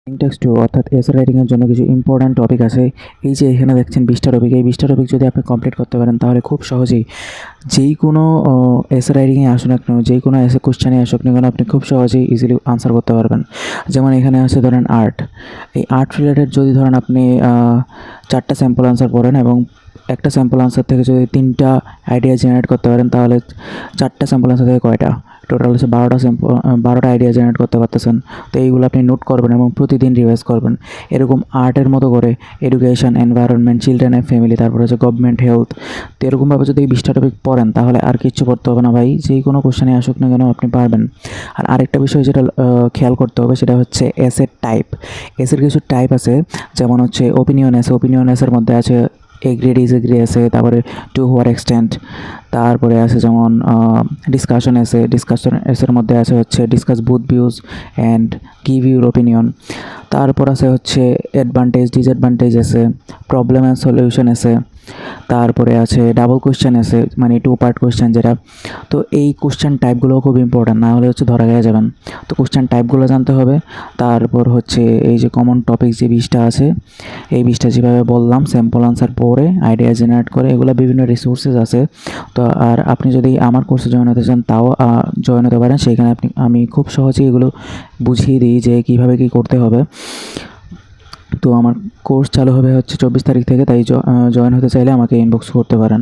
Text to অর্থাৎ এসে রাইটিংয়ের জন্য কিছু ইম্পর্ট্যান্ট টপিক আছে। এই যে এখানে দেখছেন 20টা টপিক, এই 20টা টপিক যদি আপনি কমপ্লিট করতে পারেন তাহলে খুব সহজেই যেই কোনো এসে রাইটিংয়ে আসুক না কেন, যেই কোনো এসে কোশ্চেনে আসুক না কেন, আপনি খুব সহজেই ইজিলি আনসার করতে পারবেন। যেমন এখানে আছে ধরেন আর্ট, এই আর্ট রিলেটেড যদি ধরেন আপনি 4টা স্যাম্পল আনসার পড়েন এবং একটা স্যাম্পল আনসার থেকে যদি 3টা আইডিয়া জেনারেট করতে পারেন তাহলে 4টা স্যাম্পল আনসার থেকে কয়টা, টোটাল হচ্ছে 12টা আইডিয়া জেনারেট করতে পারতেছেন। তো এইগুলো আপনি নোট করবেন এবং প্রতিদিন রিভাইজ করবেন। এরকম আর্টের মতো করে education, environment, children and family, তারপরে হচ্ছে গভর্নমেন্ট, হেলথ। তো এরকমভাবে যদি এই 20টা টপিক পড়েন তাহলে আর কিচ্ছু পড়তে হবে না ভাই, যে কোনো কোশ্চেনে আসুক না কেন আপনি পারবেন। আর আরেকটা বিষয় যেটা খেয়াল করতে হবে সেটা হচ্ছে এসের টাইপ। এসের কিছু টাইপ আছে, যেমন হচ্ছে ওপিনিয়ন এসে, ওপিনিয়ন এসের মধ্যে আছে এগ্রি ডিসএগ্রি আছে, তারপরে টু হোয়ার এক্সটেন্ট, তারপরে আছে যেমন ডিসকাশন এসে, ডিসকাশন এসের মধ্যে আছে হচ্ছে discuss booth views and give your opinion. তারপর আছে হচ্ছে অ্যাডভান্টেজ ডিসঅ্যাডভান্টেজ এসে, প্রবলেম অ্যান্ড সলিউশন এসে, তারপরে আছে ডাবল কোশ্চেন এসে, মানে 2 পার্ট কোশ্চেন যেটা। তো এই কোশ্চেন টাইপগুলো খুব ইম্পর্ট্যান্ট, না হলে হচ্ছে ধরা গিয়ে যাবেন। তো কোশ্চেন টাইপগুলো জানতে হবে। তারপর হচ্ছে এই যে কমন টপিক যে 20টা আছে, এই 20টা যেভাবে বললাম স্যাম্পল আনসার পড়ে আইডিয়া জেনারেট করে, এগুলো বিভিন্ন রিসোর্সেস আছে। তো আর আপনি যদি আমার কোর্সে জয়েন হতে চান তাও জয়েন হতে পারেন। সেইখানে আমি খুব সহজেই এগুলো বুঝিয়ে দিই যে কীভাবে কী করতে হবে। তো আমার কোর্স চালু হবে হচ্ছে 24 তারিখ থেকে, তাই জয়েন হতে চাইলে আমাকে ইনবক্স করতে পারেন।